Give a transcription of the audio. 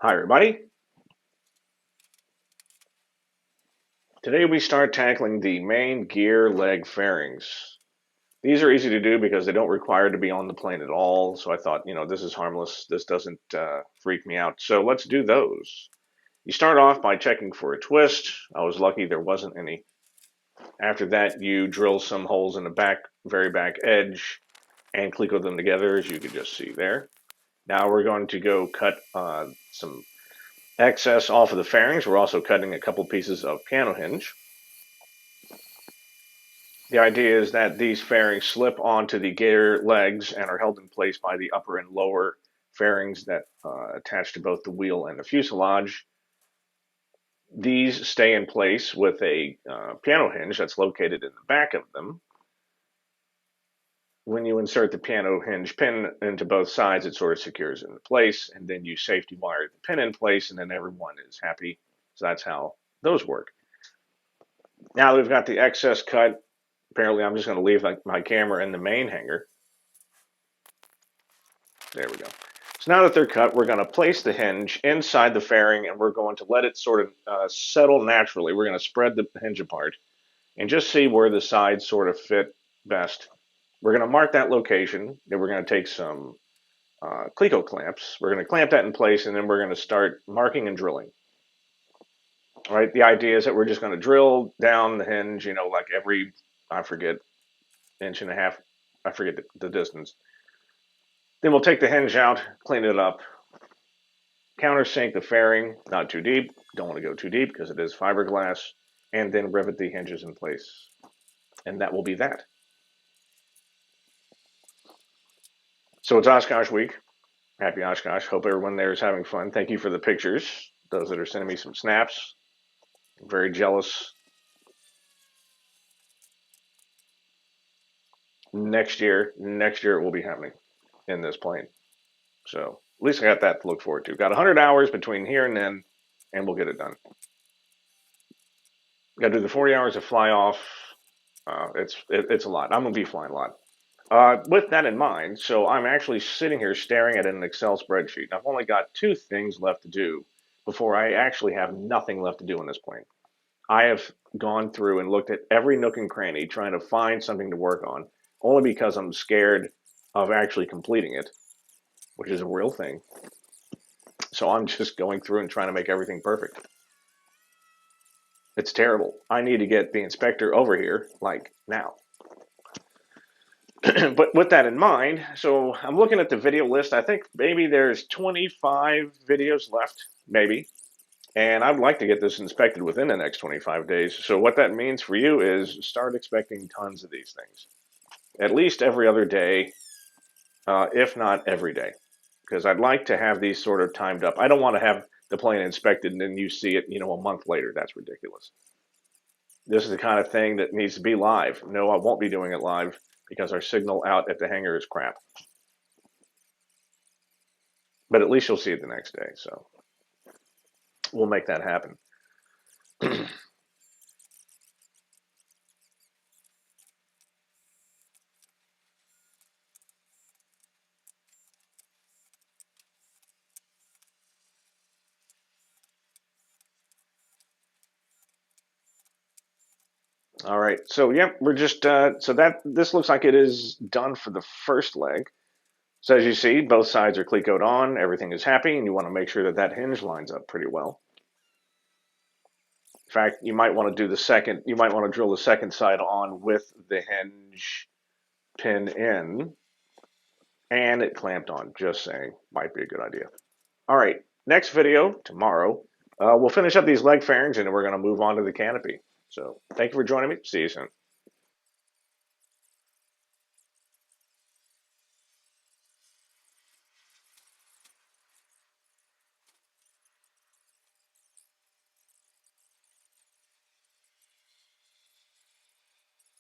Hi everybody. Today we start tackling the main gear leg fairings. These are easy to do because they don't require to be on the plane at all. So I thought, this is harmless. This doesn't freak me out. So let's do those. You start off by checking for a twist. I was lucky there wasn't any. After that, you drill some holes in the very back edge and cleco them together, as you can just see there. Now we're going to go cut some excess off of the fairings. We're also cutting a couple pieces of piano hinge. The idea is that these fairings slip onto the gear legs and are held in place by the upper and lower fairings that attach to both the wheel and the fuselage. These stay in place with a piano hinge that's located in the back of them. When you insert the piano hinge pin into both sides, it sort of secures it into place, and then you safety wire the pin in place, and then everyone is happy. So that's how those work. Now that we've got the excess cut, apparently I'm just going to leave my camera in the main hanger. There we go. So now that they're cut, we're going to place the hinge inside the fairing, and we're going to let it sort of settle naturally. We're going to spread the hinge apart and just see where the sides sort of fit best. We're going to mark that location. Then we're going to take some cleco clamps. We're going to clamp that in place, and then we're going to start marking and drilling. All right. The idea is that we're just going to drill down the hinge, like every, I forget, inch and a half. I forget the distance. Then we'll take the hinge out, clean it up, countersink the fairing, not too deep. Don't want to go too deep because it is fiberglass, and then rivet the hinges in place. And that will be that. So it's Oshkosh week. Happy Oshkosh. Hope everyone there is having fun. Thank you for the pictures. Those that are sending me some snaps. I'm very jealous. Next year it will be happening in this plane. So at least I got that to look forward to. Got 100 hours between here and then, and we'll get it done. Got to do the 40 hours of fly off. It's a lot. I'm gonna be flying a lot. With that in mind, so I'm actually sitting here staring at an Excel spreadsheet. I've only got two things left to do before I actually have nothing left to do in this plane. I have gone through and looked at every nook and cranny trying to find something to work on, only because I'm scared of actually completing it, which is a real thing. So I'm just going through and trying to make everything perfect. It's terrible. I need to get the inspector over here, like now. But with that in mind, so I'm looking at the video list. I think maybe there's 25 videos left, maybe. And I'd like to get this inspected within the next 25 days. So what that means for you is start expecting tons of these things. At least every other day, if not every day. Because I'd like to have these sort of timed up. I don't want to have the plane inspected and then you see it, a month later. That's ridiculous. This is the kind of thing that needs to be live. No, I won't be doing it live because our signal out at the hangar is crap. But at least you'll see it the next day. So we'll make that happen. All right. So yeah, we're just so that this looks like it is done for the first leg. So as you see, both sides are clecoed on. Everything is happy, and you want to make sure that that hinge lines up pretty well. In fact, you might want to do the second. You might want to drill the second side on with the hinge pin in and it clamped on. Just saying, might be a good idea. All right, next video tomorrow. We'll finish up these leg fairings and then we're going to move on to the canopy. So thank you for joining me. See you soon.